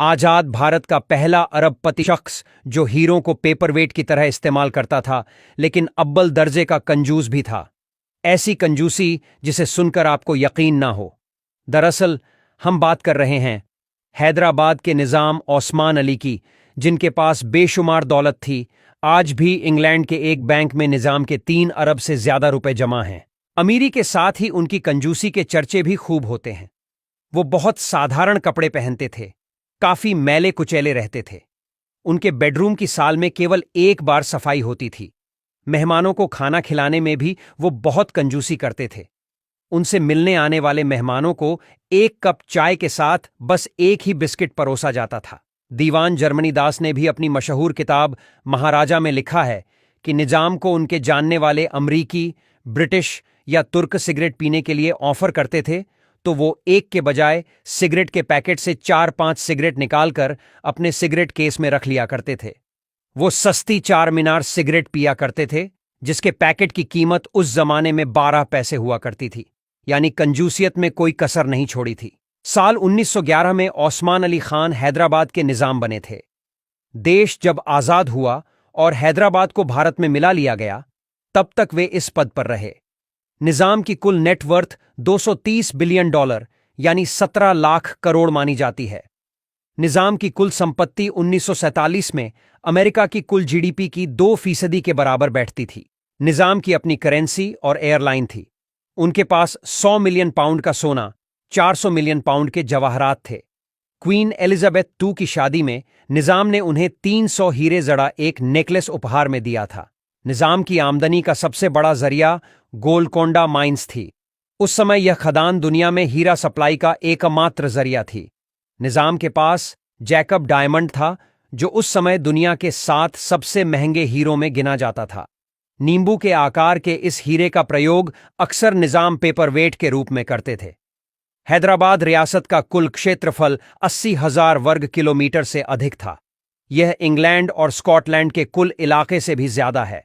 आजाद भारत का पहला अरबपति शख्स जो हीरों को पेपरवेट की तरह इस्तेमाल करता था, लेकिन अव्वल दर्जे का कंजूस भी था। ऐसी कंजूसी जिसे सुनकर आपको यकीन ना हो। दरअसल हम बात कर रहे हैं हैदराबाद के निजाम ओस्मान अली की, जिनके पास बेशुमार दौलत थी। आज भी इंग्लैंड के एक बैंक में निजाम के 3 अरब से ज्यादा रुपए जमा हैं। अमीरी के साथ ही उनकी कंजूसी के चर्चे भी खूब होते हैं। वो बहुत साधारण कपड़े पहनते थे, काफी मैले कुचैले रहते थे। उनके बेडरूम की साल में केवल एक बार सफाई होती थी। मेहमानों को खाना खिलाने में भी वो बहुत कंजूसी करते थे। उनसे मिलने आने वाले मेहमानों को एक कप चाय के साथ बस एक ही बिस्किट परोसा जाता था। दीवान जर्मनी दास ने भी अपनी मशहूर किताब महाराजा में लिखा है कि निजाम को उनके जानने वाले अमरीकी, ब्रिटिश या तुर्क सिगरेट पीने के लिए ऑफर करते थे तो वो एक के बजाय सिगरेट के पैकेट से 4-5 सिगरेट निकालकर अपने सिगरेट केस में रख लिया करते थे। वो सस्ती 4 मीनार सिगरेट पिया करते थे, जिसके पैकेट की कीमत उस जमाने में 12 पैसे हुआ करती थी। यानी कंजूसियत में कोई कसर नहीं छोड़ी थी। साल 1911 में ओस्मान अली खान हैदराबाद के निजाम बने थे। देश जब आजाद हुआ और हैदराबाद को भारत में मिला लिया गया, तब तक वे इस पद पर रहे। निजाम की कुल नेटवर्थ $230 बिलियन यानी 17 लाख करोड़ मानी जाती है। निजाम की कुल संपत्ति 1947 में अमेरिका की कुल जीडीपी की 2% के बराबर बैठती थी। निजाम की अपनी करेंसी और एयरलाइन थी। उनके पास 100 मिलियन पाउंड का सोना, 400 मिलियन पाउंड के जवाहरात थे। क्वीन एलिजाबेथ II की शादी में निजाम ने उन्हें 300 हीरे जड़ा एक नेकलेस उपहार में दिया था। निजाम की आमदनी का सबसे बड़ा जरिया गोलकोंडा माइंस थी। उस समय यह खदान दुनिया में हीरा सप्लाई का एकमात्र जरिया थी। निजाम के पास जैकब डायमंड था, जो उस समय दुनिया के 7 सबसे महंगे हीरों में गिना जाता था। नींबू के आकार के इस हीरे का प्रयोग अक्सर निजाम पेपरवेट के रूप में करते थे। हैदराबाद रियासत का कुल क्षेत्रफल 80,000 वर्ग किलोमीटर से अधिक था। यह इंग्लैंड और स्कॉटलैंड के कुल इलाके से भी ज्यादा है।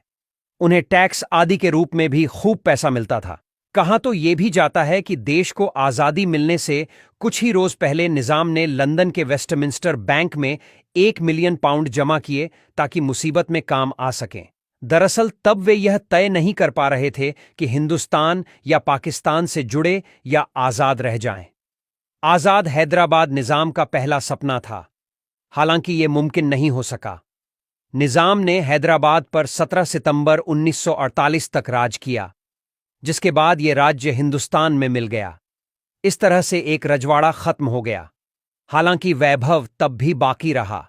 उन्हें टैक्स आदि के रूप में भी खूब पैसा मिलता था। कहा तो यह भी जाता है कि देश को आजादी मिलने से कुछ ही रोज पहले निजाम ने लंदन के वेस्टमिंस्टर बैंक में 1 मिलियन पाउंड जमा किए ताकि मुसीबत में काम आ सकें। दरअसल तब वे यह तय नहीं कर पा रहे थे कि हिंदुस्तान या पाकिस्तान से जुड़े या आजाद रह जाएं। आजाद हैदराबाद निजाम का पहला सपना था, हालांकि यह मुमकिन नहीं हो सका। निजाम ने हैदराबाद पर 17 सितंबर 1948 तक राज किया, जिसके बाद यह राज्य हिंदुस्तान में मिल गया। इस तरह से एक रजवाड़ा खत्म हो गया, हालांकि वैभव तब भी बाकी रहा।